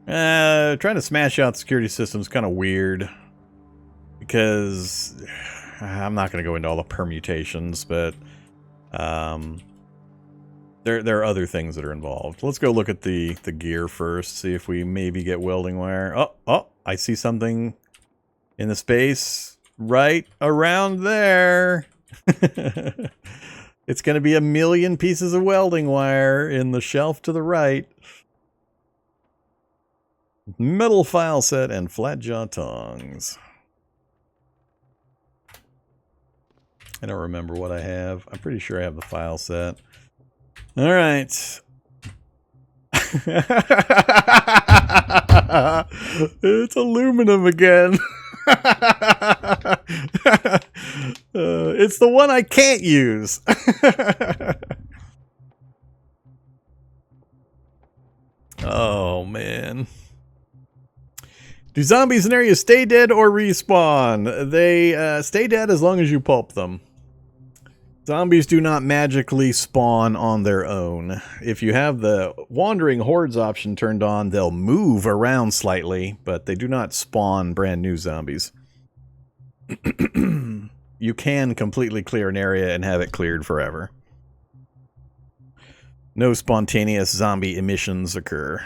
Trying to smash out the security system is kind of weird. Because I'm not going to go into all the permutations, but there are other things that are involved. Let's go look at the gear first, see if we maybe get welding wire. Oh, I see something in the space right around there. It's going to be 1,000,000 pieces of welding wire in the shelf to the right. Metal file set and flat jaw tongs. I don't remember what I have. I'm pretty sure I have the file set. All right. It's aluminum again. It's the one I can't use. Oh, man. Do zombies in areas stay dead or respawn? They stay dead as long as you pulp them. Zombies do not magically spawn on their own. If you have the Wandering Hordes option turned on, they'll move around slightly, but they do not spawn brand new zombies. You can completely clear an area and have it cleared forever. No spontaneous zombie emissions occur.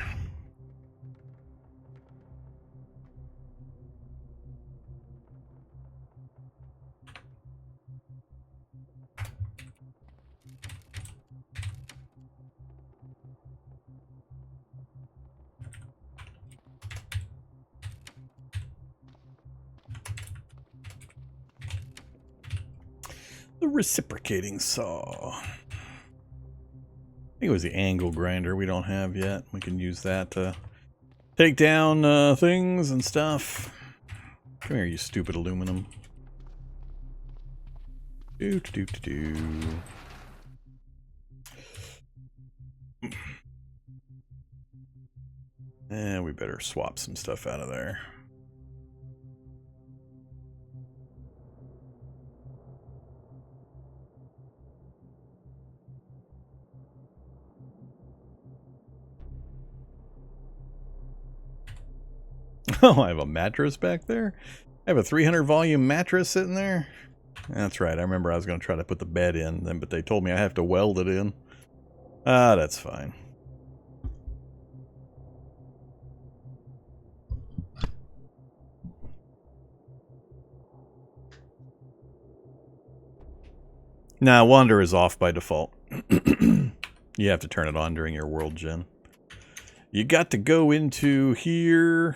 The reciprocating saw. I think it was the angle grinder we don't have yet. We can use that to take down things and stuff. Come here, you stupid aluminum. Do. And we better swap some stuff out of there. Oh, I have a mattress back there? I have a 300 volume mattress sitting there? That's right, I remember I was going to try to put the bed in, but they told me I have to weld it in. Ah, that's fine. Nah, Wander is off by default. You have to turn it on during your world gen. You got to go into here,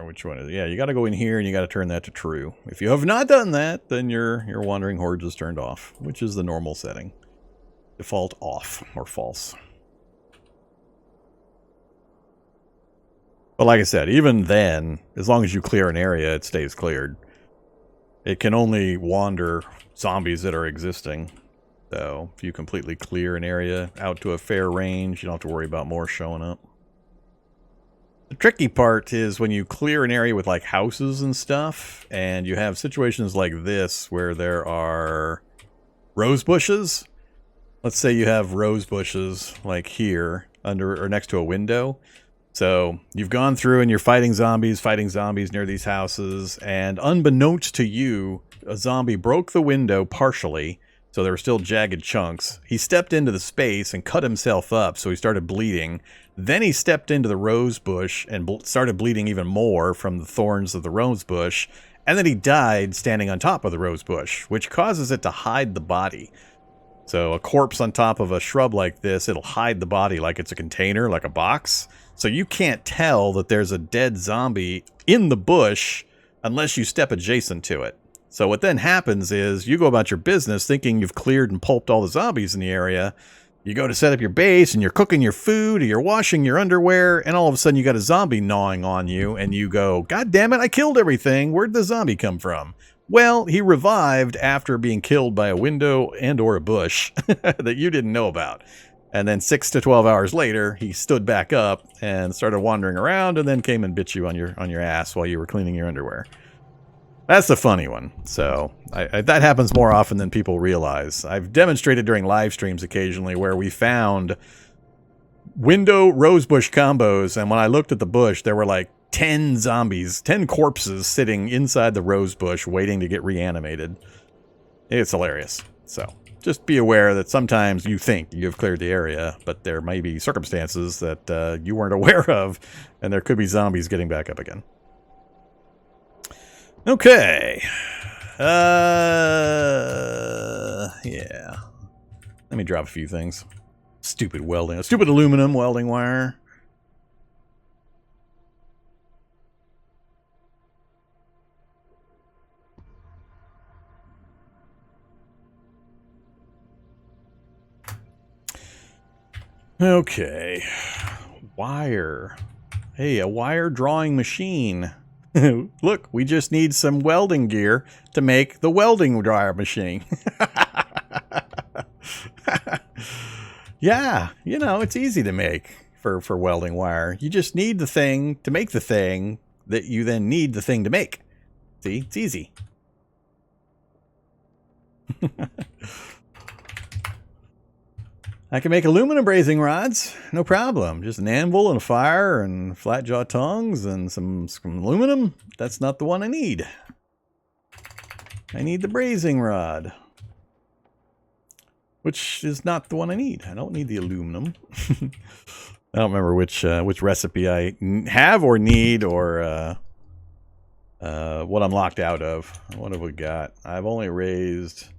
which one is it? Yeah, you got to go in here and you got to turn that to true. If you have not done that, then your Wandering Hordes is turned off, which is the normal setting. Default off or false. But like I said, even then, as long as you clear an area, it stays cleared. It can only wander zombies that are existing. So if you completely clear an area out to a fair range, you don't have to worry about more showing up. The tricky part is when you clear an area with like houses and stuff, and you have situations like this where there are rose bushes. Let's say you have rose bushes like here under or next to a window. So you've gone through and you're fighting zombies near these houses, and unbeknownst to you, a zombie broke the window partially. So there were still jagged chunks. He stepped into the space and cut himself up, so he started bleeding. Then he stepped into the rose bush and started bleeding even more from the thorns of the rose bush. And then he died standing on top of the rose bush, which causes it to hide the body. So a corpse on top of a shrub like this, it'll hide the body like it's a container, like a box. So you can't tell that there's a dead zombie in the bush unless you step adjacent to it. So what then happens is you go about your business thinking you've cleared and pulped all the zombies in the area. You go to set up your base and you're cooking your food or you're washing your underwear, and all of a sudden you got a zombie gnawing on you and you go, God damn it, I killed everything. Where'd the zombie come from? Well, he revived after being killed by a window and or a bush that you didn't know about. And then 6 to 12 hours later, he stood back up and started wandering around and then came and bit you on your ass while you were cleaning your underwear. That's the funny one. So that happens more often than people realize. I've demonstrated during live streams occasionally where we found window rosebush combos, and when I looked at the bush, there were like 10 zombies, 10 corpses sitting inside the rosebush waiting to get reanimated. It's hilarious. So just be aware that sometimes you think you've cleared the area, but there may be circumstances that you weren't aware of, and there could be zombies getting back up again. Okay. Yeah. Let me drop a few things. Stupid welding. Stupid aluminum welding wire. Okay. Wire. Hey, a wire drawing machine. Look, we just need some welding gear to make the welding dryer machine. Yeah, you know, it's easy to make for welding wire. You just need the thing to make the thing that you then need the thing to make. See, it's easy. I can make aluminum brazing rods, no problem. Just an anvil and a fire and flat jaw tongs and some aluminum. That's not the one I need. I need the brazing rod, which is not the one I need. I don't need the aluminum. I don't remember which recipe I have or need or what I'm locked out of. What have we got? I've only raised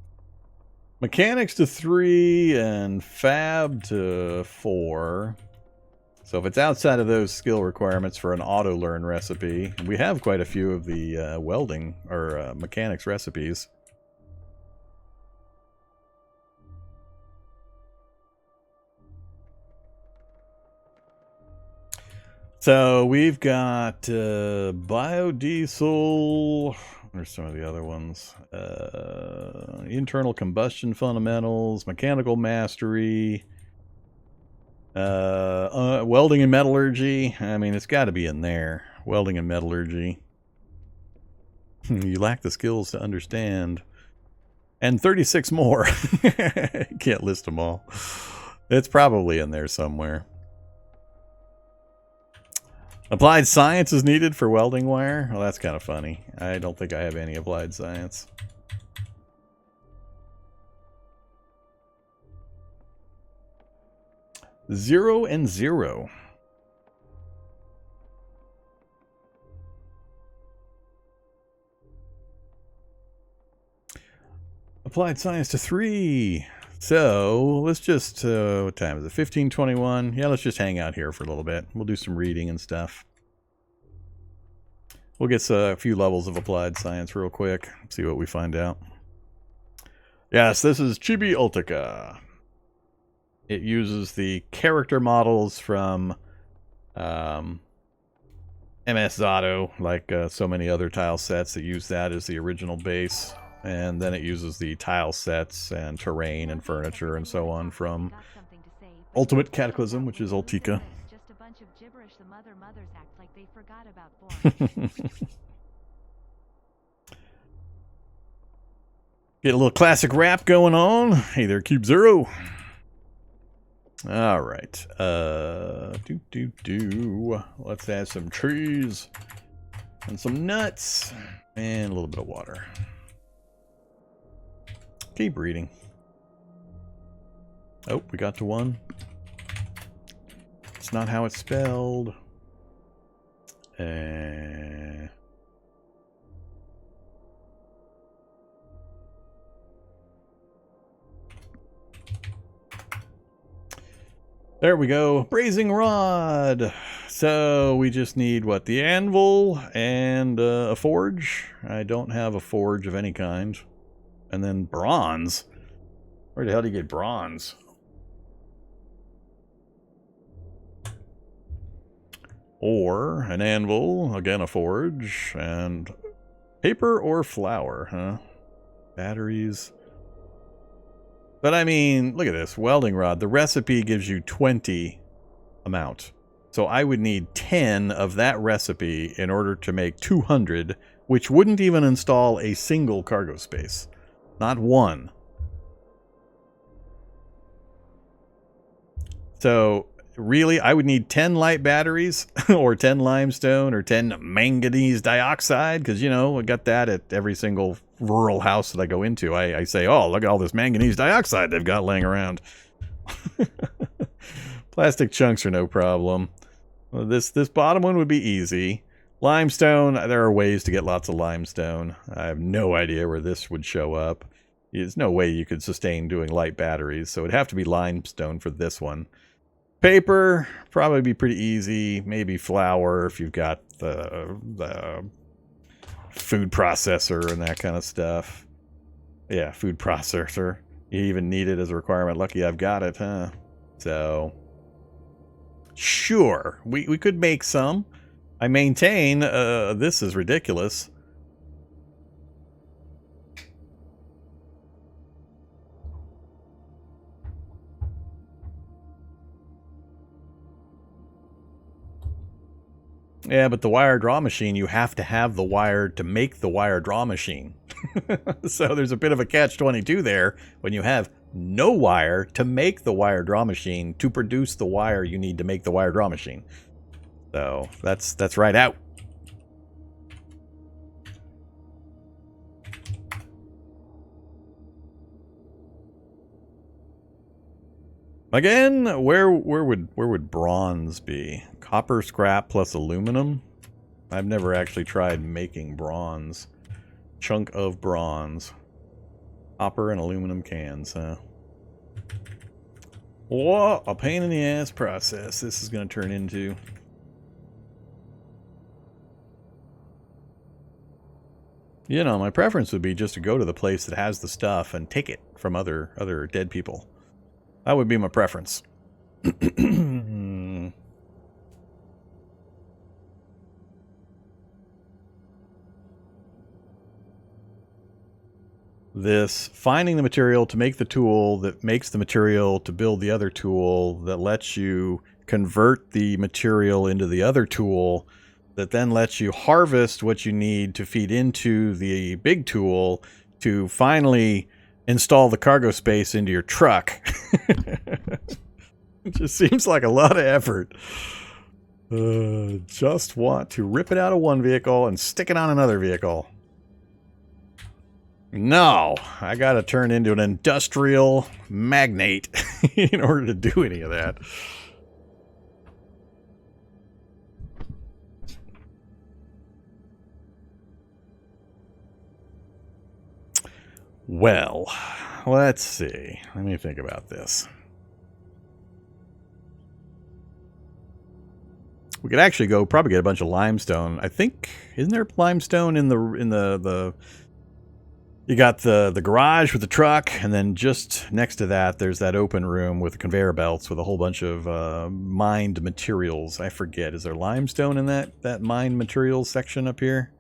mechanics to 3 and fab to 4. So if it's outside of those skill requirements for an auto learn recipe, we have quite a few of the welding or mechanics recipes. So we've got biodiesel. There's some of the other ones. Internal combustion fundamentals, mechanical mastery, welding and metallurgy. I mean, it's got to be in there. Welding and metallurgy. You lack the skills to understand. And 36 more. Can't list them all. It's probably in there somewhere. Applied science is needed for welding wire? Well, that's kind of funny. I don't think I have any applied science. Zero and 0. Applied science to 3. So let's just, what time is it? 15:21. Yeah, let's just hang out here for a little bit. We'll do some reading and stuff. We'll get a few levels of applied science real quick. See what we find out. Yes, this is Chibi-Ultica. It uses the character models from MS-Zato, like so many other tile sets that use that as the original base. And then it uses the tile sets and terrain and furniture and so on from Ultimate Cataclysm, which is Ultica. Just a bunch of gibberish. The mothers act like they forgot about Get a little classic rap going on. Hey there, Cube Zero. All right. Let's add some trees and some nuts and a little bit of water. Keep reading. Oh, we got to 1. It's not how it's spelled. There we go. Brazing rod. So we just need what? The anvil and a forge. I don't have a forge of any kind. And then bronze. Where the hell do you get bronze? Or an anvil, again a forge, and paper or flour, huh? Batteries. But I mean, look at this, welding rod. The recipe gives you 20 amount. So I would need 10 of that recipe in order to make 200, which wouldn't even install a single cargo space. Not one. So really, I would need 10 light batteries or 10 limestone or 10 manganese dioxide because, you know, I got that at every single rural house that I go into. I say, oh, look at all this manganese dioxide they've got laying around. Plastic chunks are no problem. Well, this bottom one would be easy. Limestone, there are ways to get lots of limestone. I have no idea where this would show up. There's no way you could sustain doing light batteries, so it'd have to be limestone for this one. Paper, probably be pretty easy. Maybe flour if you've got the food processor and that kind of stuff. Yeah, food processor. You even need it as a requirement. Lucky I've got it, huh? So, sure, we could make some. I maintain this is ridiculous. Yeah, but the wire draw machine, you have to have the wire to make the wire draw machine. So there's a bit of a catch-22 there when you have no wire to make the wire draw machine to produce the wire you need to make the wire draw machine. So that's right out. Again, where would bronze be? Copper scrap plus aluminum? I've never actually tried making bronze. Chunk of bronze. Copper and aluminum cans, huh? What a pain in the ass process this is going to turn into. You know, my preference would be just to go to the place that has the stuff and take it from other dead people. That would be my preference. This finding the material to make the tool that makes the material to build the other tool that lets you convert the material into the other tool that then lets you harvest what you need to feed into the big tool to finally install the cargo space into your truck. It just seems like a lot of effort. Just want to rip it out of one vehicle and stick it on another vehicle. No, I gotta turn into an industrial magnate in order to do any of that. Well, let's see. Let me think about this. We could actually go probably get a bunch of limestone. I think, isn't there limestone in the you got the garage with the truck, and then just next to that there's that open room with the conveyor belts with a whole bunch of mined materials. I forget, is there limestone in that mined materials section up here?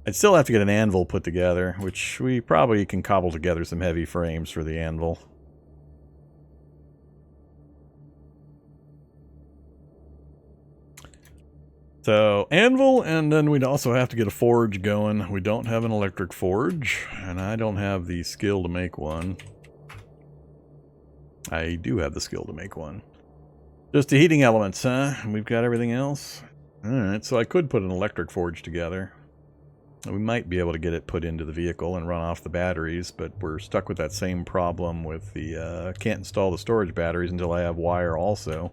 I'd still have to get an anvil put together, which we probably can cobble together some heavy frames for the anvil. So, anvil, and then we'd also have to get a forge going. We don't have an electric forge, and I don't have the skill to make one. I do have the skill to make one. Just the heating elements, huh? We've got everything else? Alright, so I could put an electric forge together. We might be able to get it put into the vehicle and run off the batteries, but we're stuck with that same problem with the, can't install the storage batteries until I have wire also.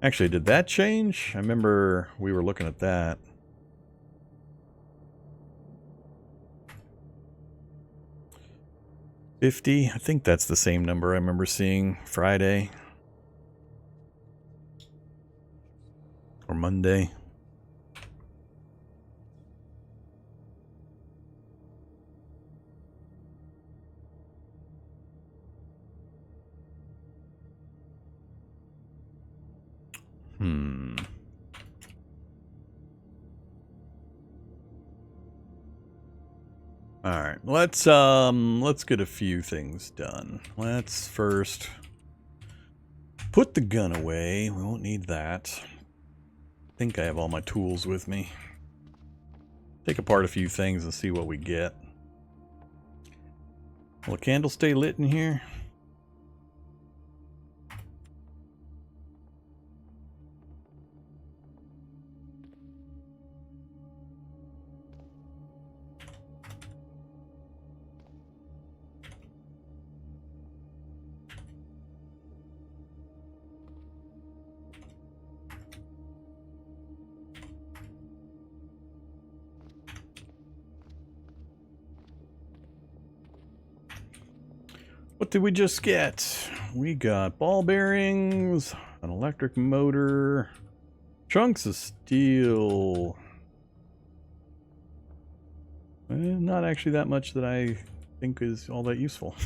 Actually, did that change? I remember we were looking at that. $50, I think that's the same number I remember seeing Friday. Or Monday. All right, let's get a few things done. Let's first put the gun away. We won't need that. I think I have all my tools with me. Take apart a few things and see what we get. Will a candle stay lit in here? what did we just get? We got ball bearings, an electric motor, chunks of steel. Not actually that much that I think is all that useful.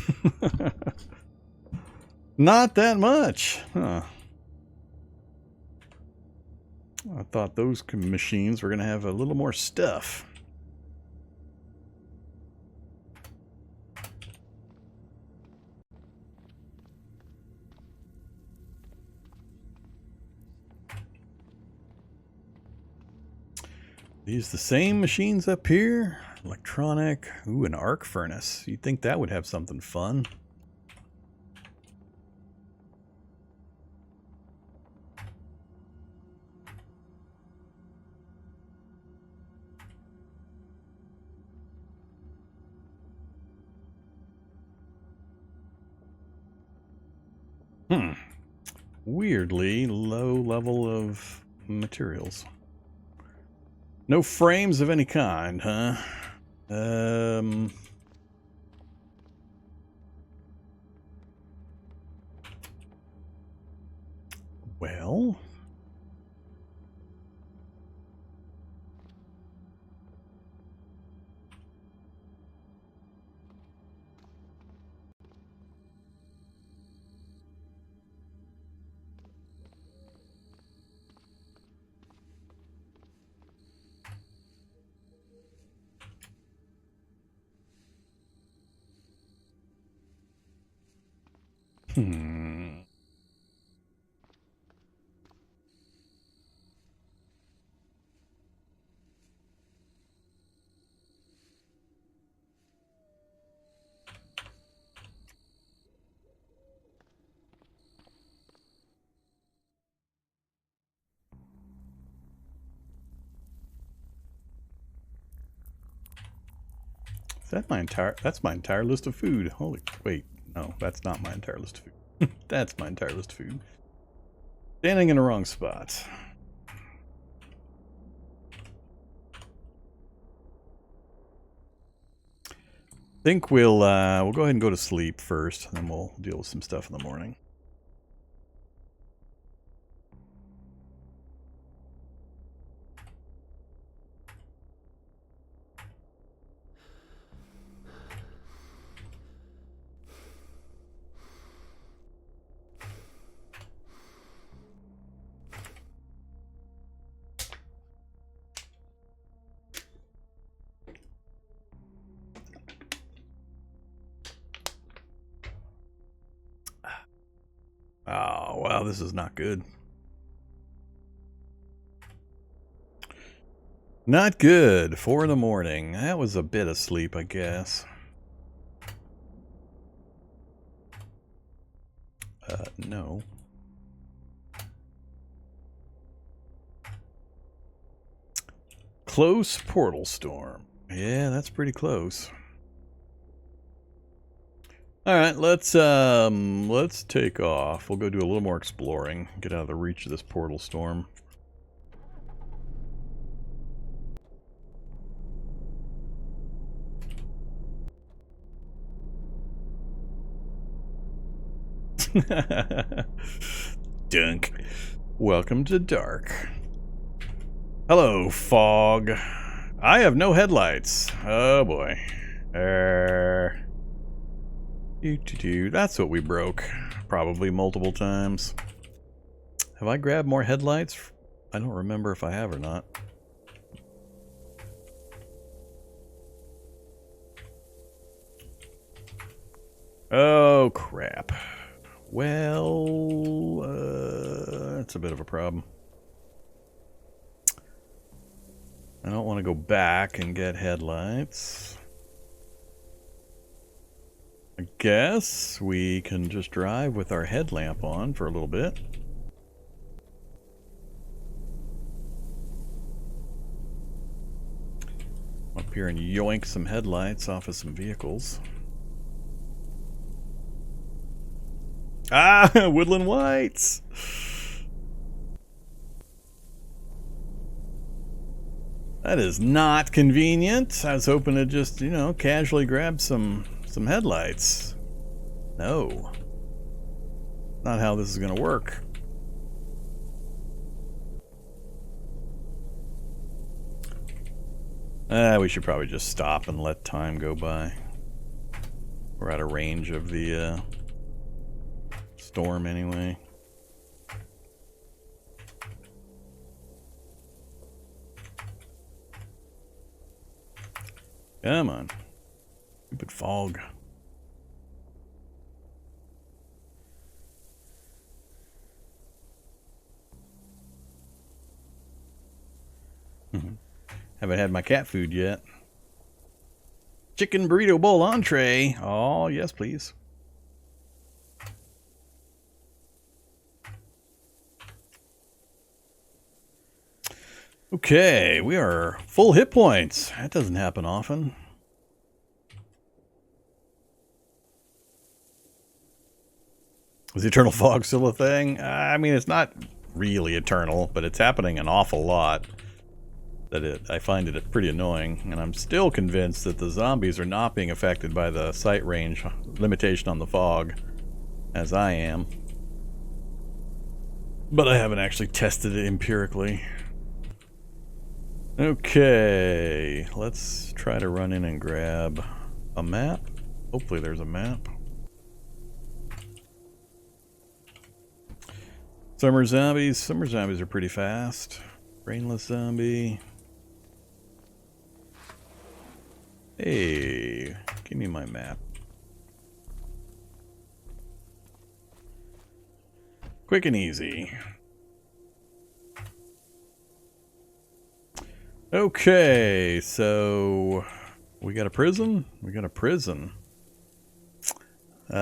Not that much, huh? I thought those machines were going to have a little more stuff. These the same machines up here? Electronic. Ooh, an arc furnace. You'd think that would have something fun. Weirdly low level of materials. No frames of any kind, huh? Well... That's my entire list of food. Holy, wait, no, that's not my entire list of food. That's my entire list of food. Standing in the wrong spot. Think we'll go ahead and go to sleep first, and then we'll deal with some stuff in the morning. Oh, wow, this is not good. Not good. 4 in the morning. That was a bit of sleep, I guess. No. Close portal storm. Yeah, that's pretty close. All right, let's take off. We'll go do a little more exploring. Get out of the reach of this portal storm. Dunk. Welcome to dark. Hello, fog. I have no headlights. Oh boy. That's what we broke. Probably multiple times. Have I grabbed more headlights? I don't remember if I have or not. Oh, crap. Well, that's a bit of a problem. I don't want to go back and get headlights. I guess we can just drive with our headlamp on for a little bit. Up here and yoink some headlights off of some vehicles. Ah, Woodland Whites! That is not convenient. I was hoping to just, you know, casually grab some headlights. No. Not how this is going to work. We should probably just stop and let time go by. We're out of range of the storm anyway. Come on. Stupid fog. Haven't had my cat food yet. Chicken burrito bowl entree. Oh, yes, please. Okay, we are full hit points. That doesn't happen often. Is the eternal fog still a thing? I mean, it's not really eternal, but it's happening an awful lot. I find it pretty annoying, and I'm still convinced that the zombies are not being affected by the sight range limitation on the fog, as I am. But I haven't actually tested it empirically. Okay, let's try to run in and grab a map. Hopefully there's a map. Summer zombies. Summer zombies are pretty fast. Brainless zombie. Hey, give me my map. Quick and easy. Okay, so we got a prison? We got a prison. Do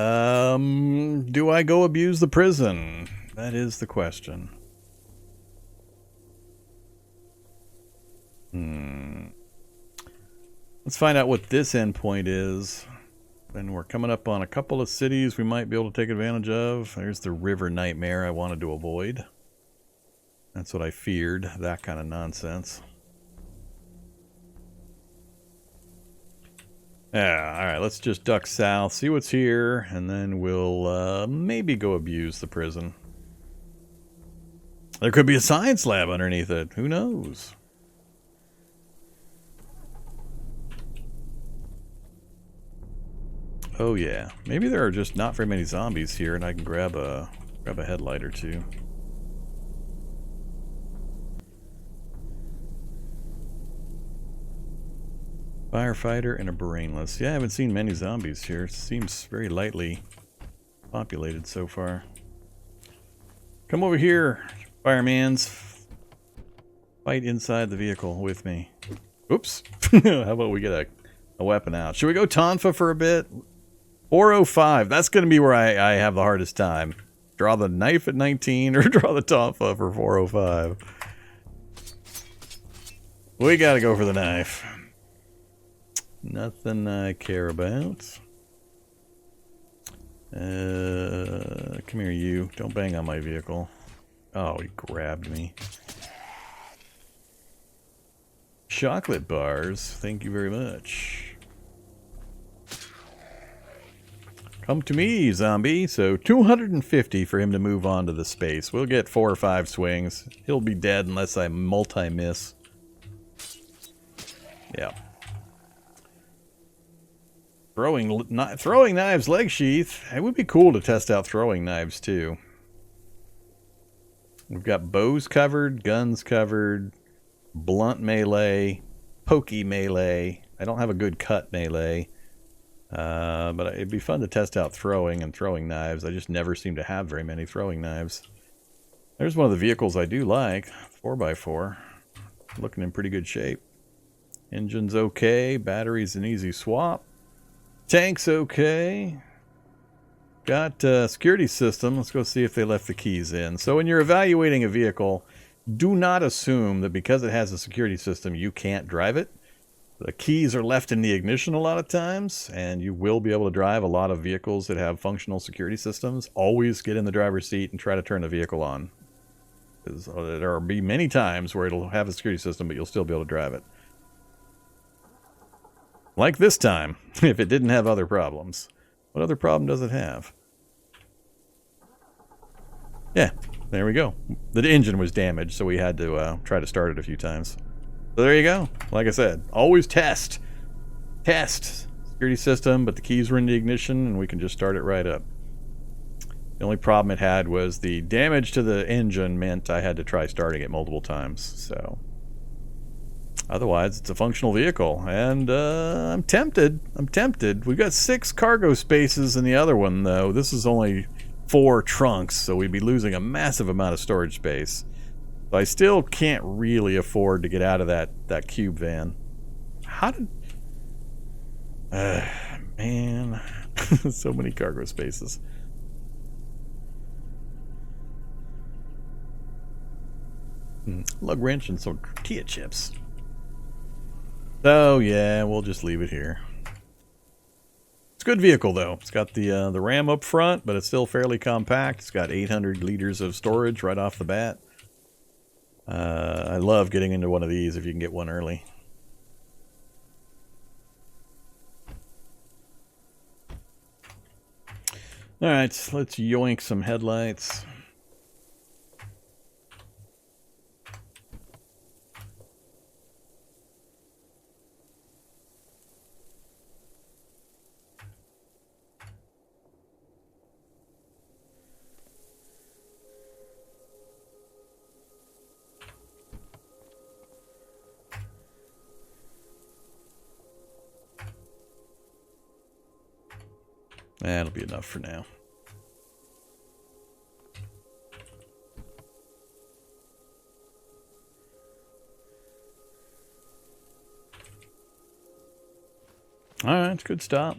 I go abuse the prison? That is the question. Let's find out what this endpoint is. And we're coming up on a couple of cities we might be able to take advantage of. There's the river nightmare I wanted to avoid. That's what I feared, that kind of nonsense. Yeah, alright, let's just duck south, see what's here, and then we'll maybe go abuse the prison. There could be a science lab underneath it, who knows? Oh yeah, maybe there are just not very many zombies here, and I can grab a headlight or two. Firefighter and a brainless. Yeah, I haven't seen many zombies here. It seems very lightly populated so far. Come over here, firemans. Fight inside the vehicle with me. Oops. How about we get a weapon out? Should we go Tonfa for a bit? 405. That's going to be where I have the hardest time. Draw the knife at 19 or draw the Tonfa for 405. We got to go for the knife. Nothing I care about. Come here, you. Don't bang on my vehicle. Oh, he grabbed me. Chocolate bars. Thank you very much. Come to me, zombie. So 250 for him to move on to the space. We'll get 4 or 5 swings. He'll be dead unless I multi-miss. Yeah. Throwing knives leg sheath. It would be cool to test out throwing knives too. We've got bows covered, guns covered, blunt melee, pokey melee. I don't have a good cut melee. But it'd be fun to test out throwing and throwing knives. I just never seem to have very many throwing knives. There's one of the vehicles I do like. 4x4. Looking in pretty good shape. Engine's okay. Battery's an easy swap. Tank's okay. Got a security system. Let's go see if they left the keys in. So when you're evaluating a vehicle, do not assume that because it has a security system, you can't drive it. The keys are left in the ignition a lot of times, and you will be able to drive a lot of vehicles that have functional security systems. Always get in the driver's seat and try to turn the vehicle on. Because there will be many times where it'll have a security system, but you'll still be able to drive it. Like this time, if it didn't have other problems. What other problem does it have? Yeah, there we go. The engine was damaged, so we had to try to start it a few times. So there you go. Like I said, always test. Test. Security system, but the keys were in the ignition, and we can just start it right up. The only problem it had was the damage to the engine meant I had to try starting it multiple times, so... Otherwise, it's a functional vehicle, and I'm tempted. I'm tempted. We've got 6 cargo spaces in the other one, though. This is only 4 trunks, so we'd be losing a massive amount of storage space. So I still can't really afford to get out of that cube van. How did... man. So many cargo spaces. Lug wrench and some tortilla chips. So yeah, we'll just leave it here. It's a good vehicle though. It's got the RAM up front, but it's still fairly compact. It's got 800 liters of storage right off the bat. I love getting into one of these if you can get one early. All right, let's yoink some headlights. That'll be enough for now. All right, it's a good stop.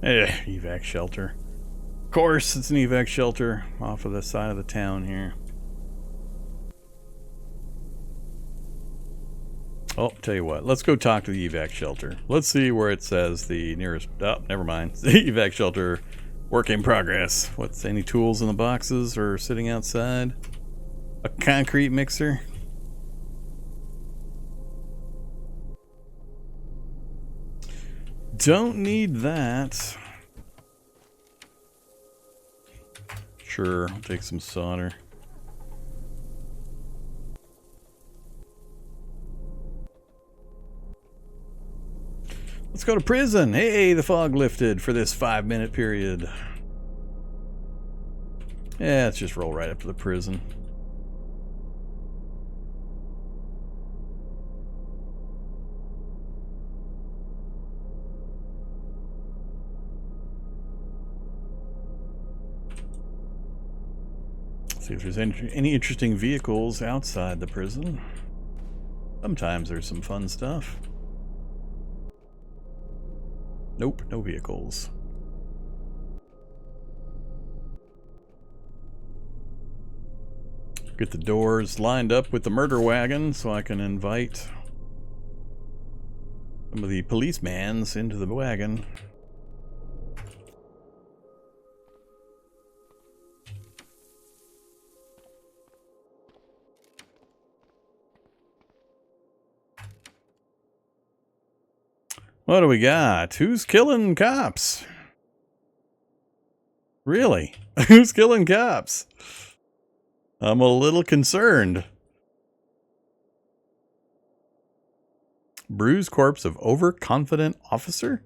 Evac shelter. Of course, it's an evac shelter off of the side of the town here. Oh, tell you what, let's go talk to the evac shelter. Let's see where it says the nearest... Oh, never mind. The evac shelter, work in progress. What's any tools in the boxes or sitting outside? A concrete mixer? Don't need that. Sure, I'll take some solder. Let's go to prison. Hey, the fog lifted for this 5-minute period. Yeah, let's just roll right up to the prison. See if there's any interesting vehicles outside the prison. Sometimes there's some fun stuff. Nope, no vehicles. Get the doors lined up with the murder wagon so I can invite some of the policemans into the wagon. What do we got? Who's killing cops? Really? Who's killing cops? I'm a little concerned. Bruised corpse of overconfident officer?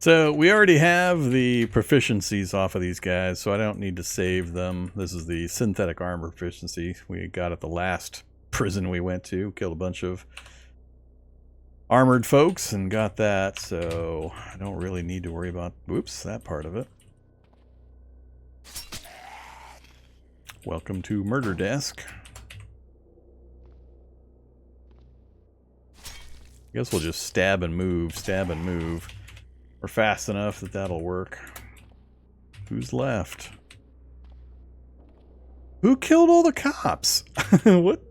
So we already have the proficiencies off of these guys, so I don't need to save them. This is the synthetic armor proficiency we got at the last prison we went to. Killed a bunch of armored folks and got that, so I don't really need to worry about, whoops, that part of it. Welcome to Murder Desk. I guess we'll just stab and move, stab and move. We're fast enough that that'll work. Who's left? Who killed all the cops? What?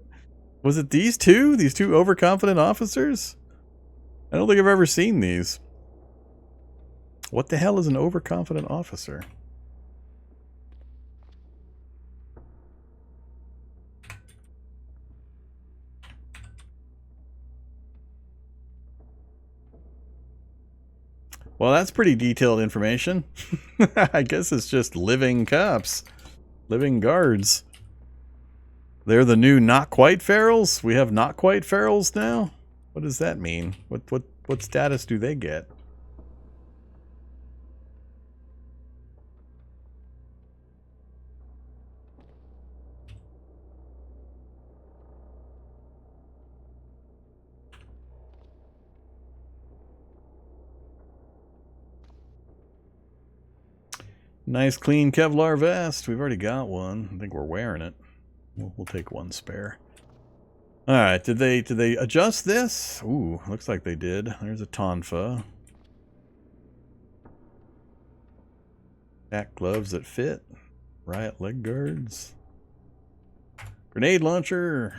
Was it these two? These two overconfident officers? I don't think I've ever seen these. What the hell is an overconfident officer? Well, that's pretty detailed information. I guess it's just living cops. Living guards. They're the new not quite ferals? We have not quite ferals now? What does that mean? What status do they get? Nice clean Kevlar vest. We've already got one. I think we're wearing it. We'll take one spare. All right. Did they adjust this? Ooh, looks like they did. There's a tonfa. Back gloves that fit. Riot leg guards. Grenade launcher.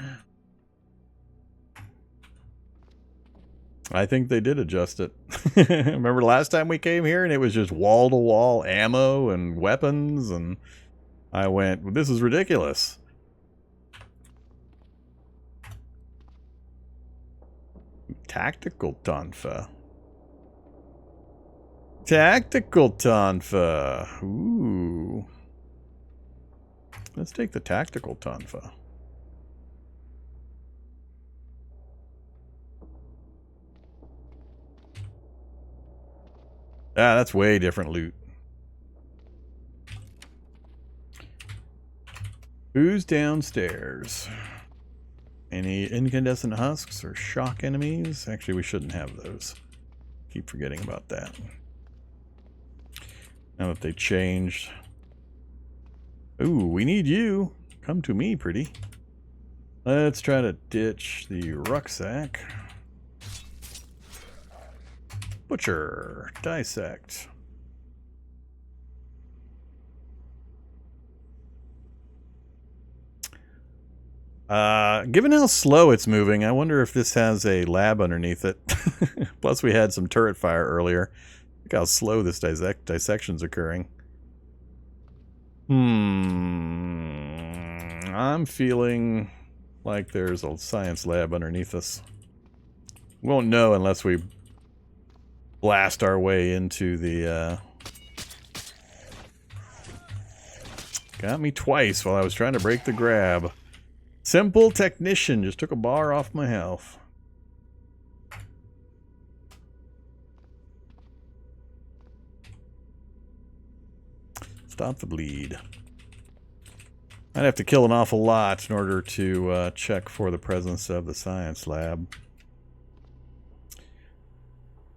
I think they did adjust it. Remember last time we came here and it was just wall-to-wall ammo and weapons, and I went, well, this is ridiculous. Tactical tonfa. Tactical tonfa. Ooh. Let's take the tactical tonfa. Ah, that's way different loot. Who's downstairs? Any incandescent husks or shock enemies? Actually, we shouldn't have those. Keep forgetting about that. Now that they changed. Ooh, we need you. Come to me, pretty. Let's try to ditch the rucksack. Butcher. Dissect. Given how slow it's moving, I wonder if this has a lab underneath it. Plus we had some turret fire earlier. Look how slow this dissection's occurring. I'm feeling like there's a science lab underneath us. We won't know unless we blast our way into the, Got me twice while I was trying to break the grab. Simple technician just took a bar off my health. Stop the bleed. I'd have to kill an awful lot in order to check for the presence of the science lab.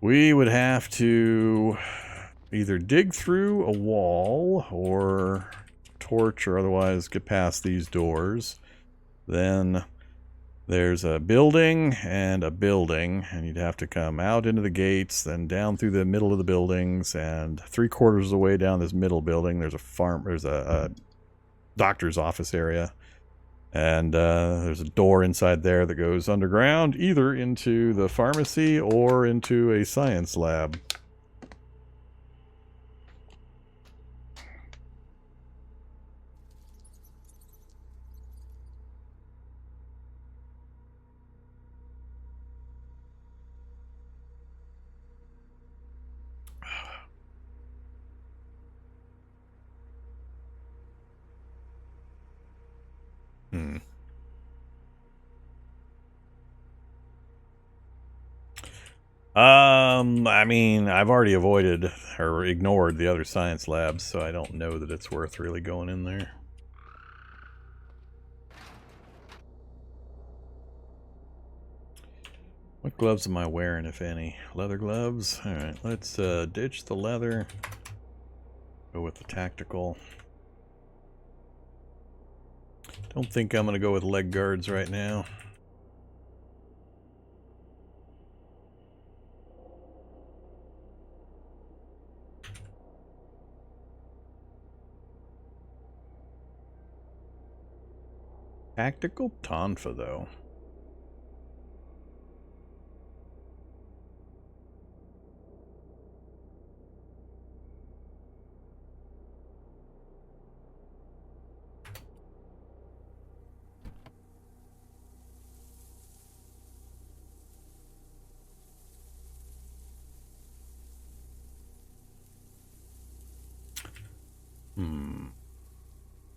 We would have to either dig through a wall or torch or otherwise get past these doors. Then there's a building, and you'd have to come out into the gates, then down through the middle of the buildings, and 3/4 of the way down this middle building there's a doctor's office area, and there's a door inside there that goes underground, either into the pharmacy or into a science lab. I mean, I've already avoided or ignored the other science labs, so I don't know that it's worth really going in there. What gloves am I wearing, if any? Leather gloves? Alright, let's ditch the leather. Go with the tactical. Don't think I'm going to go with leg guards right now. Tactical tonfa, though.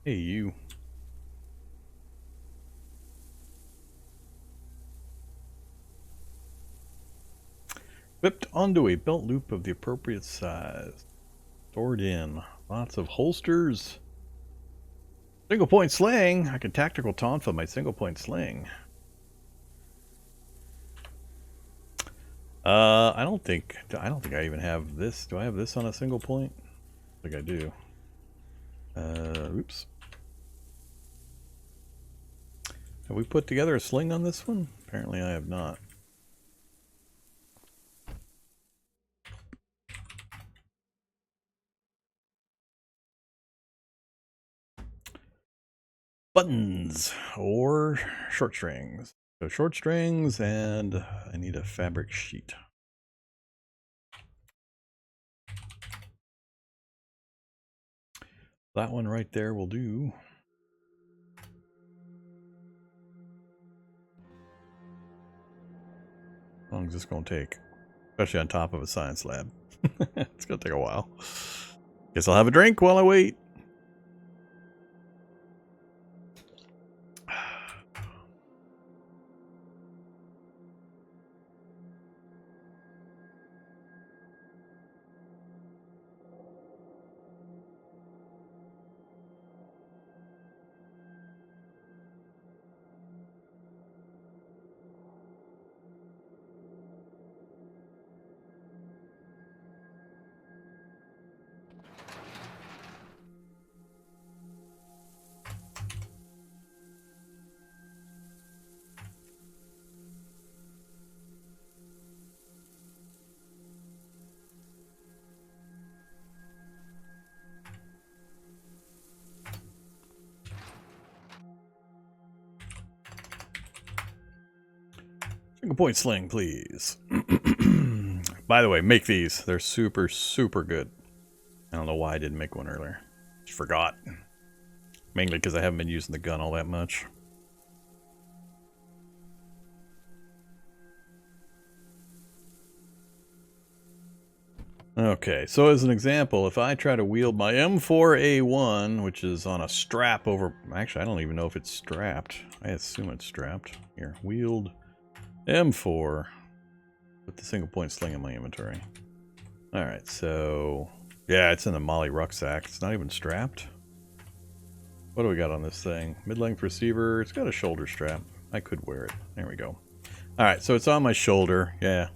Hey, you. Whipped onto a belt loop of the appropriate size. Stored in. Lots of holsters. Single point sling. I can tactical tonfa my single point sling. I don't think I even have this. Do I have this on a single point? I think I do. Oops. Have we put together a sling on this one? Apparently I have not. Buttons or short strings. So short strings, and I need a fabric sheet. That one right there will do. How long is this going to take? Especially on top of a science lab. It's going to take a while. Guess I'll have a drink while I wait. Single point sling, please. By the way, make these. They're super, super good. I don't know why I didn't make one earlier. Just forgot. Mainly because I haven't been using the gun all that much. Okay, so as an example, if I try to wield my M4A1, which is on a strap over... Actually, I don't even know if it's strapped. I assume it's strapped. Here, wield M4. Put the single point sling in my inventory. Alright, so... Yeah, it's in the Molly rucksack. It's not even strapped. What do we got on this thing? Mid-length receiver. It's got a shoulder strap. I could wear it. There we go. Alright, so it's on my shoulder. Yeah.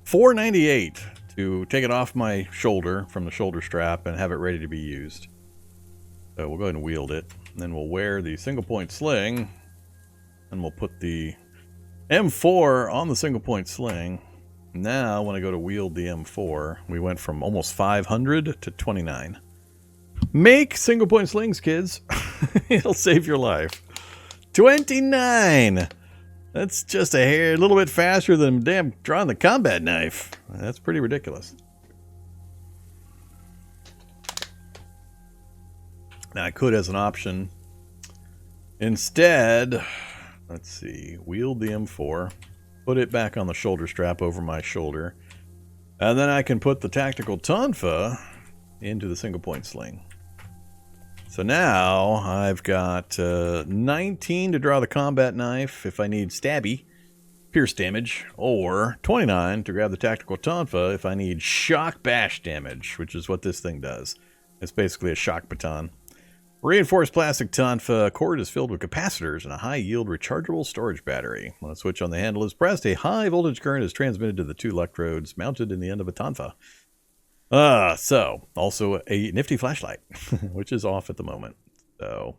$4.98 to take it off my shoulder from the shoulder strap and have it ready to be used. So we'll go ahead and wield it. And then we'll wear the single point sling. And we'll put the M4 on the single point sling. Now, when I go to wield the M4, we went from almost 500 to 29. Make single point slings, kids. It'll save your life. 29! That's just a little bit faster than damn drawing the combat knife. That's pretty ridiculous. Now, I could, as an option, instead, let's see, wield the M4. Put it back on the shoulder strap over my shoulder. And then I can put the tactical tonfa into the single point sling. So now I've got 19 to draw the combat knife if I need stabby. pierce damage, or 29 to grab the tactical tonfa if I need shock bash damage, which is what this thing does. It's basically a shock baton. Reinforced plastic tonfa cord is filled with capacitors and a high-yield rechargeable storage battery. When a switch on the handle is pressed, a high-voltage current is transmitted to the 2 electrodes mounted in the end of a tonfa. So, also a nifty flashlight, which is off at the moment. So,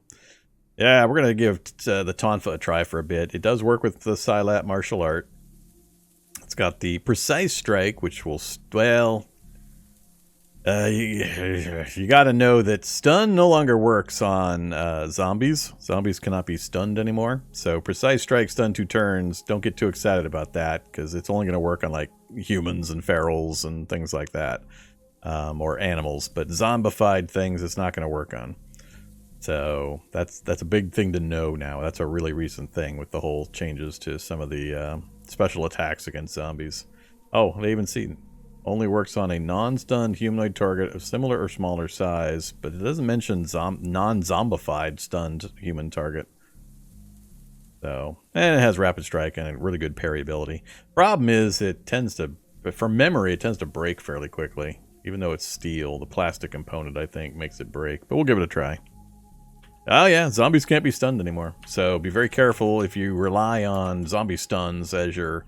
yeah, we're going to give the tonfa a try for a bit. It does work with the Silat martial art. It's got the precise strike, which will, well, you got to know that stun no longer works on zombies. Zombies cannot be stunned anymore. So precise strike, stun 2 turns. Don't get too excited about that, because it's only going to work on like humans and ferals and things like that, or animals. But zombified things, it's not going to work on. So that's a big thing to know now. That's a really recent thing with the whole changes to some of the special attacks against zombies. Oh, they even see only works on a non-stunned humanoid target of similar or smaller size, but it doesn't mention non-zombified stunned human target. So, and it has rapid strike and a really good parry ability. Problem is, it tends to, from memory, it tends to break fairly quickly. Even though it's steel, the plastic component, I think, makes it break. But we'll give it a try. Oh yeah, zombies can't be stunned anymore. So be very careful if you rely on zombie stuns as your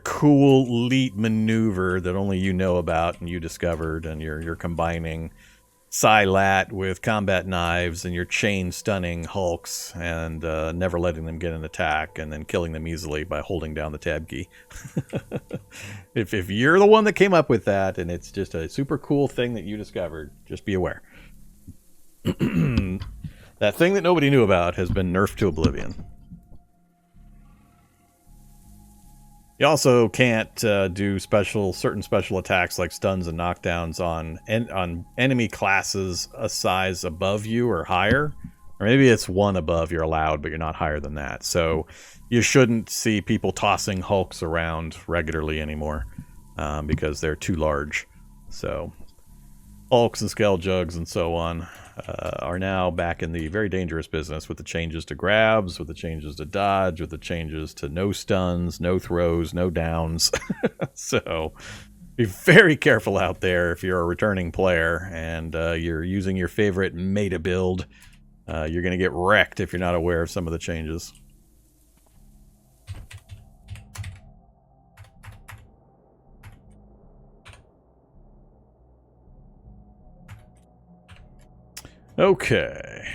cool elite maneuver that only you know about and you discovered, and you're combining Silat with combat knives and you're chain stunning Hulks and never letting them get an attack and then killing them easily by holding down the tab key. If you're the one that came up with that and it's just a super cool thing that you discovered, just be aware. That thing that nobody knew about has been nerfed to oblivion. You also can't do certain special attacks like stuns and knockdowns on enemy classes a size above you or higher. Or maybe it's 1 above you're allowed, but you're not higher than that. So you shouldn't see people tossing Hulks around regularly anymore because they're too large. So Hulks and Skull Jugs and so on are now back in the very dangerous business with the changes to grabs, with the changes to dodge, with the changes to no stuns, no throws, no downs. So be very careful out there if you're a returning player and you're using your favorite meta build. You're going to get wrecked if you're not aware of some of the changes. Okay.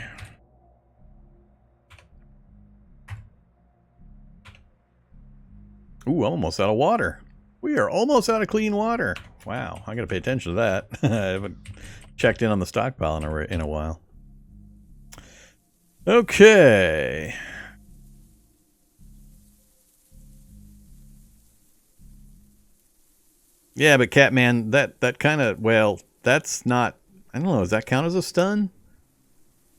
Ooh, almost out of water. We are almost out of clean water. Wow, I gotta pay attention to that. I haven't checked in on the stockpile in a while. Okay. Yeah, but Catman, that kind of, well, that's not, I don't know, does that count as a stun?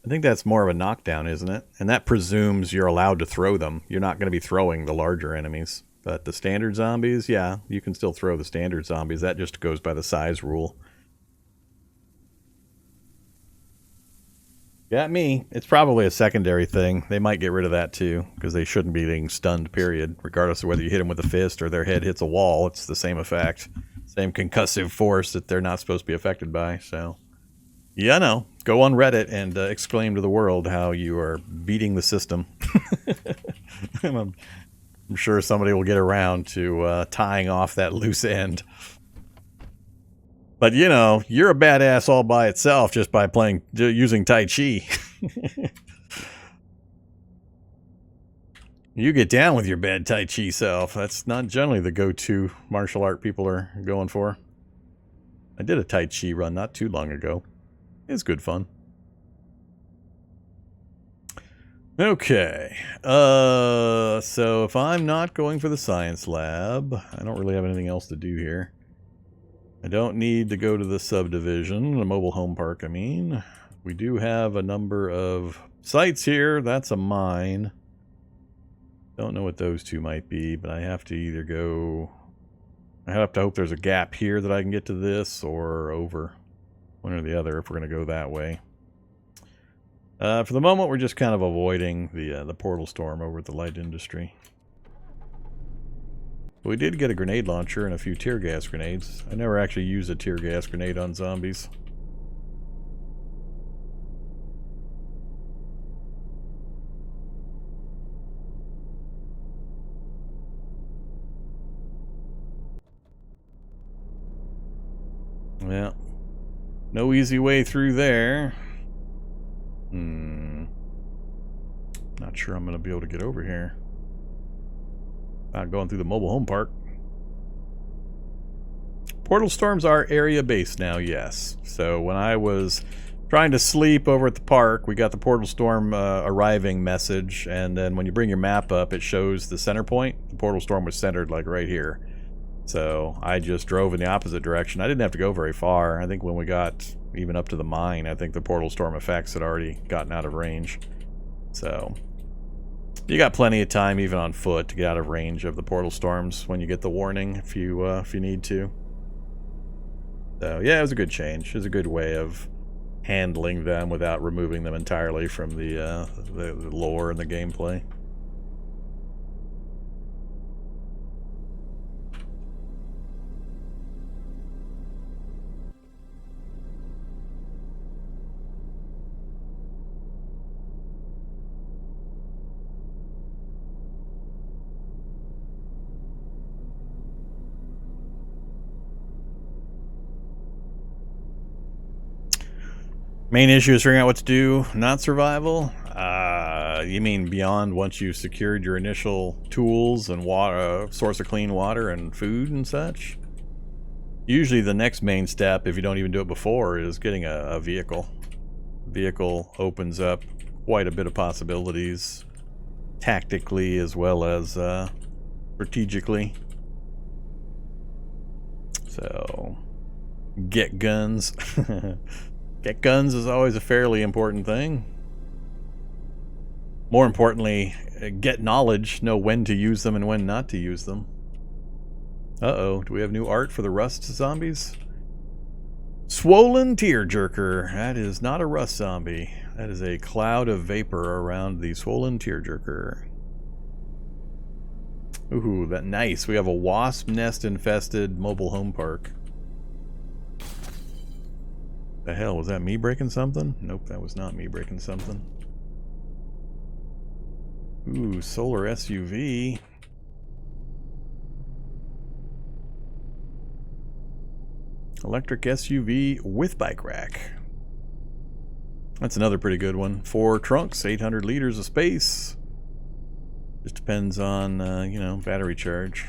I think that's more of a knockdown, isn't it? And that presumes you're allowed to throw them. You're not going to be throwing the larger enemies. But the standard zombies, yeah, you can still throw the standard zombies. That just goes by the size rule. Got me. It's probably a secondary thing. They might get rid of that too, because they shouldn't be being stunned, period. Regardless of whether you hit them with a fist or their head hits a wall, it's the same effect. Same concussive force that they're not supposed to be affected by, so... Yeah, no. Go on Reddit and exclaim to the world how you are beating the system. I'm sure somebody will get around to tying off that loose end. But, you know, you're a badass all by itself just by using Tai Chi. You get down with your bad Tai Chi self. That's not generally the go-to martial art people are going for. I did a Tai Chi run not too long ago. It's good fun. Okay. So if I'm not going for the science lab, I don't really have anything else to do here. I don't need to go to the subdivision, the mobile home park, I mean. We do have a number of sites here. That's a mine. Don't know what those two might be, but I have to either go... I have to hope there's a gap here that I can get to this, or over. One or the other if we're going to go that way. For the moment, we're just kind of avoiding the portal storm over at the light industry. We did get a grenade launcher and a few tear gas grenades. I never actually used a tear gas grenade on zombies. Yeah. No easy way through there. Not sure I'm going to be able to get over here. Not going through the mobile home park. Portal storms are area based now, yes. So when I was trying to sleep over at the park, we got the portal storm arriving message, and then when you bring your map up, it shows the center point. The portal storm was centered like right here. So I just drove in the opposite direction. I didn't have to go very far. I think when we got even up to the mine, I think the portal storm effects had already gotten out of range. So you got plenty of time, even on foot, to get out of range of the portal storms when you get the warning, if you need to. So yeah, it was a good change. It was a good way of handling them without removing them entirely from the lore and the gameplay. Main issue is figuring out what to do, not survival? You mean beyond once you've secured your initial tools and water, source of clean water and food and such? Usually the next main step, if you don't even do it before, is getting a vehicle. Vehicle opens up quite a bit of possibilities, tactically as well as strategically. So, get guns. Get guns is always a fairly important thing. More importantly, get knowledge, know when to use them and when not to use them. Uh-oh, do we have new art for the rust zombies? Swollen Tearjerker. That is not a rust zombie. That is a cloud of vapor around the swollen Tearjerker. Ooh, that nice. We have a wasp nest infested mobile home park. The hell, was that me breaking something? Nope, that was not me breaking something. Ooh, solar SUV. Electric SUV with bike rack. That's another pretty good one. 4 trunks, 800 liters of space. Just depends on, you know, battery charge.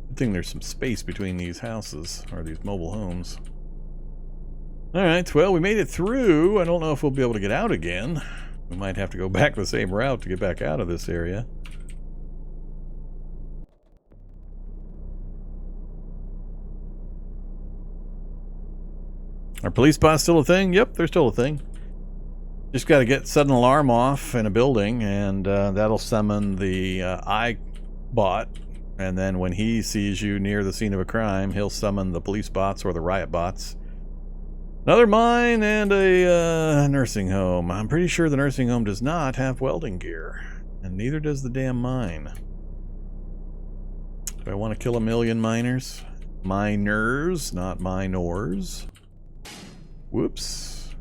Good thing there's some space between these houses, or these mobile homes. Alright, well, we made it through. I don't know if we'll be able to get out again. We might have to go back the same route to get back out of this area. Are police bots still a thing? Yep, they're still a thing. Just got to get sudden alarm off in a building, and that'll summon the iBot. And then when he sees you near the scene of a crime, he'll summon the police bots or the riot bots. Another mine and a nursing home. I'm pretty sure the nursing home does not have welding gear. And neither does the damn mine. Do I want to kill a million miners? Miners, not minors. Whoops.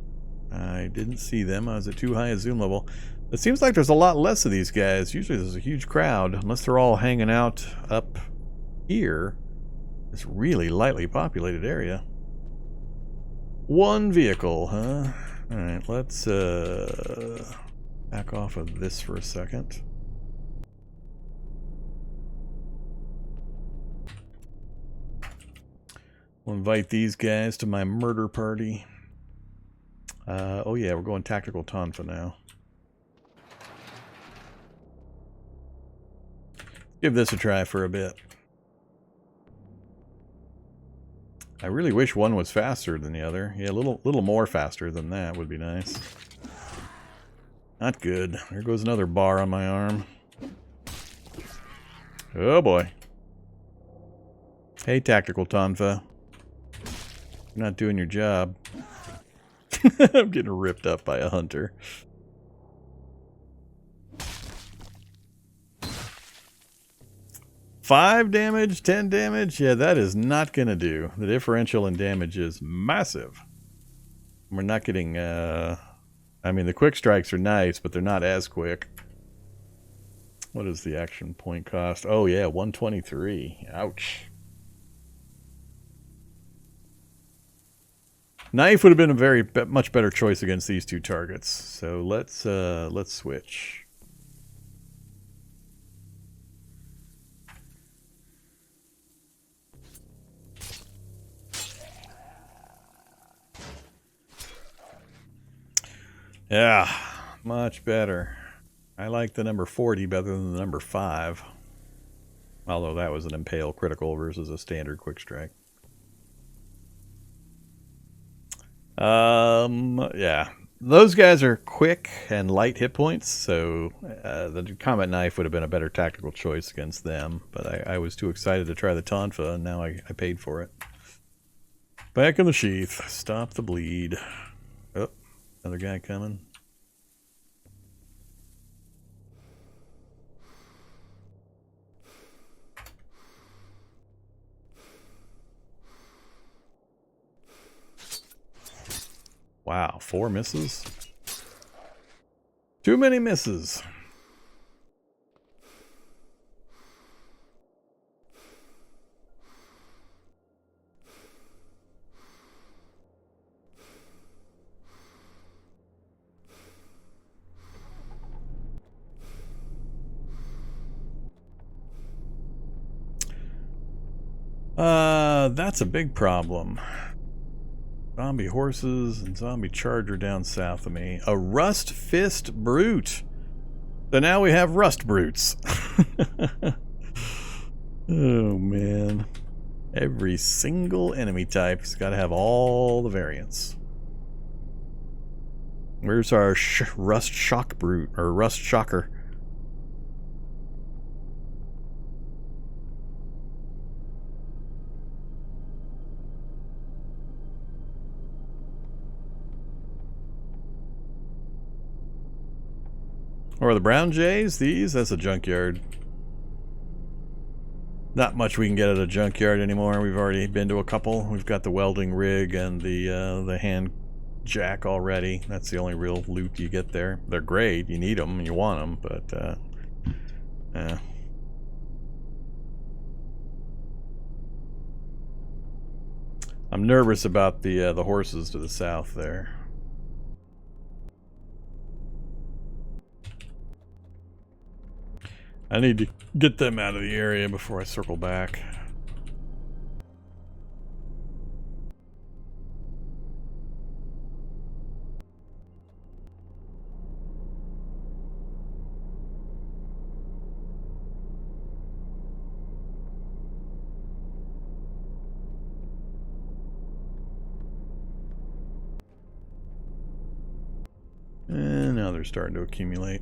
I didn't see them. I was at too high a zoom level. It seems like there's a lot less of these guys. Usually there's a huge crowd, unless they're all hanging out up here. This really lightly populated area. One vehicle, huh? Alright, let's back off of this for a second. We'll invite these guys to my murder party. Oh yeah, we're going tactical Tonfa now. Give this a try for a bit. I really wish one was faster than the other. Yeah, a little more faster than that would be nice. Not good. There goes another bar on my arm. Oh boy. Hey, tactical Tonfa. You're not doing your job. I'm getting ripped up by a hunter. Five damage, 10 damage? Yeah, that is not going to do. The differential in damage is massive. We're not getting, I mean, the quick strikes are nice, but they're not as quick. What is the action point cost? Oh, yeah, 123. Ouch. Knife would have been a very much better choice against these two targets. So let's switch. Yeah, much better. I like the number 40 better than the number 5. Although that was an impale critical versus a standard quick strike. Yeah. Those guys are quick and light hit points, so the combat knife would have been a better tactical choice against them. But I was too excited to try the Tonfa, and now I paid for it. Back in the sheath. Stop the bleed. Oh, another guy coming. Wow, 4 misses? Too many misses. That's a big problem. Zombie horses and zombie charger down south of me. A rust fist brute. So now we have rust brutes. Oh man. Every single enemy type has got to have all the variants. Where's our rust shock brute or rust shocker? Or the brown jays, these? That's a junkyard. Not much we can get at a junkyard anymore. We've already been to a couple. We've got the welding rig and the hand jack already. That's the only real loot you get there. They're great. You need them. You want them. But, I'm nervous about the horses to the south there. I need to get them out of the area before I circle back. And now they're starting to accumulate.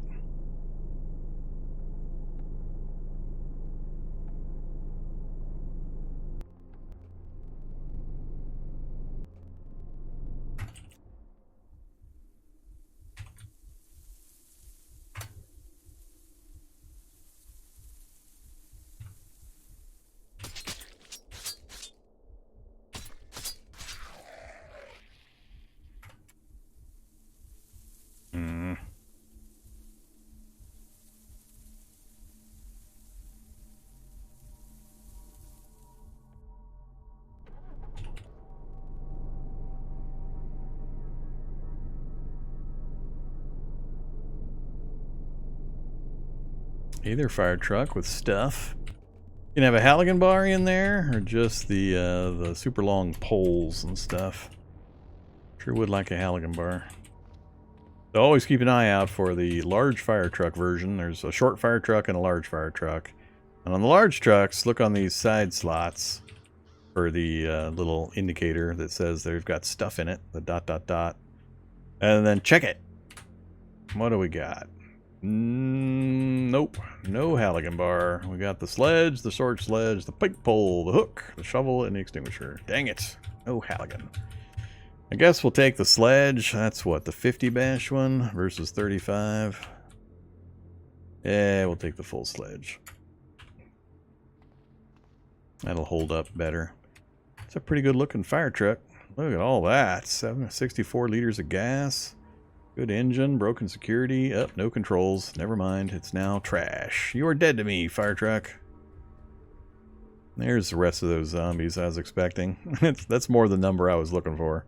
Either fire truck with stuff. You can have a Halligan bar in there, or just the super long poles and stuff. Sure would like a Halligan bar. So always keep an eye out for the large fire truck version. There's a short fire truck and a large fire truck. And on the large trucks, look on these side slots for the little indicator that says they've got stuff in it, the ... And then check it. What do we got? Nope, no Halligan bar. We got the sledge, the sword sledge, the pike pole, the hook, the shovel, and the extinguisher. Dang it, no Halligan. I guess we'll take the sledge. That's what, the 50 bash one versus 35? Yeah, we'll take the full sledge. That'll hold up better. It's a pretty good looking fire truck. Look at all that. 64 liters of gas. Good engine, broken security. Up, no controls. Never mind, it's now trash. You are dead to me, fire truck. There's the rest of those zombies I was expecting. That's more the number I was looking for.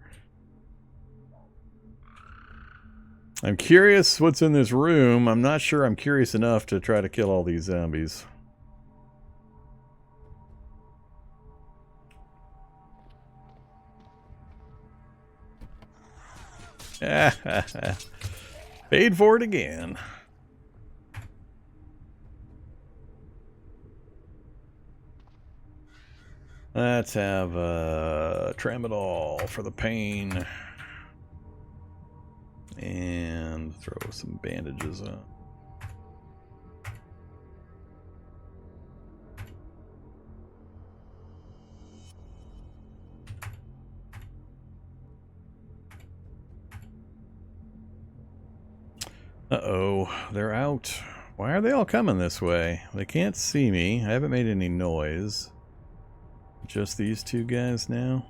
I'm curious what's in this room. I'm not sure I'm curious enough to try to kill all these zombies. Paid for it again. Let's have tramadol for the pain. And throw some bandages on. Uh-oh, they're out. Why are they all coming this way? They can't see me. I haven't made any noise. Just these two guys now?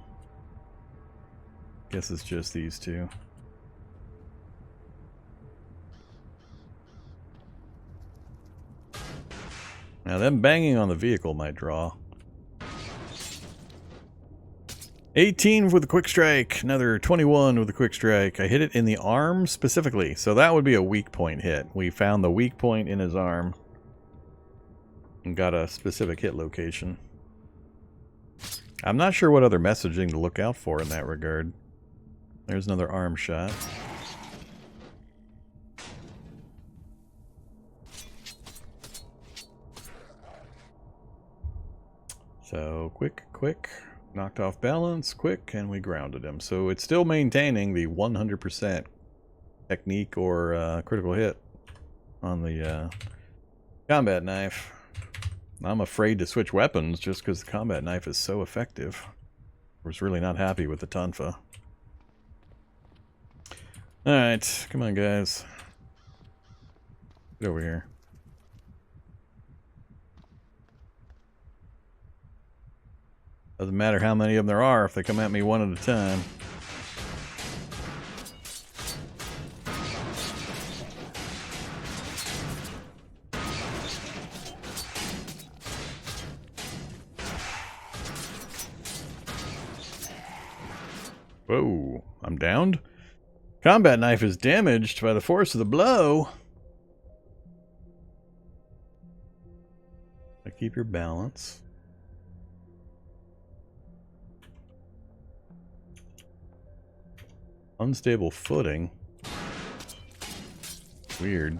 Guess it's just these two. Now them banging on the vehicle might draw. 18 with a quick strike. Another 21 with a quick strike. I hit it in the arm specifically. So that would be a weak point hit. We found the weak point in his arm. And got a specific hit location. I'm not sure what other messaging to look out for in that regard. There's another arm shot. So, quick. Knocked off balance, quick, and we grounded him. So it's still maintaining the 100% technique or critical hit on the combat knife. I'm afraid to switch weapons just because the combat knife is so effective. I was really not happy with the Tonfa. Alright, come on guys. Get over here. Doesn't matter how many of them there are if they come at me one at a time. Whoa, I'm downed? Combat knife is damaged by the force of the blow. Keep your balance. Unstable footing. Weird.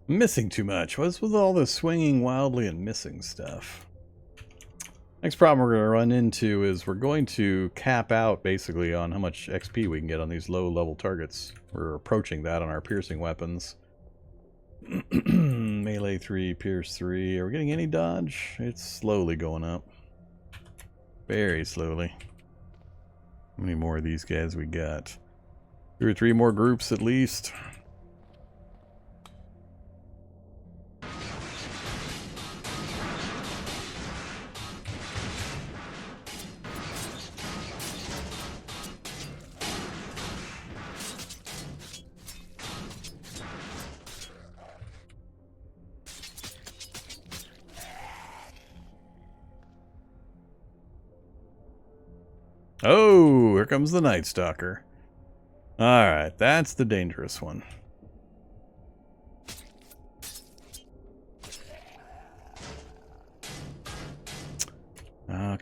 Missing too much. What's with all this swinging wildly and missing stuff? Next problem we're going to run into is we're going to cap out basically on how much XP we can get on these low level targets. We're approaching that on our piercing weapons. Melee 3, Pierce 3. Are we getting any dodge? It's slowly going up. Very slowly. How many more of these guys we got? 2 or 3 more groups at least. Oh, here comes the Night Stalker. Alright, that's the dangerous one.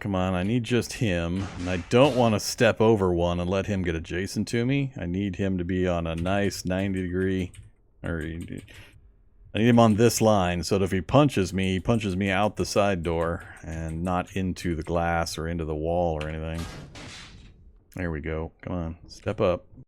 Come on, I need just him. And I don't want to step over one and let him get adjacent to me. I need him to be on a nice 90 degree... Or... I need him on this line, so that if he punches me out the side door, and not into the glass or into the wall or anything. There we go. Come on, step up.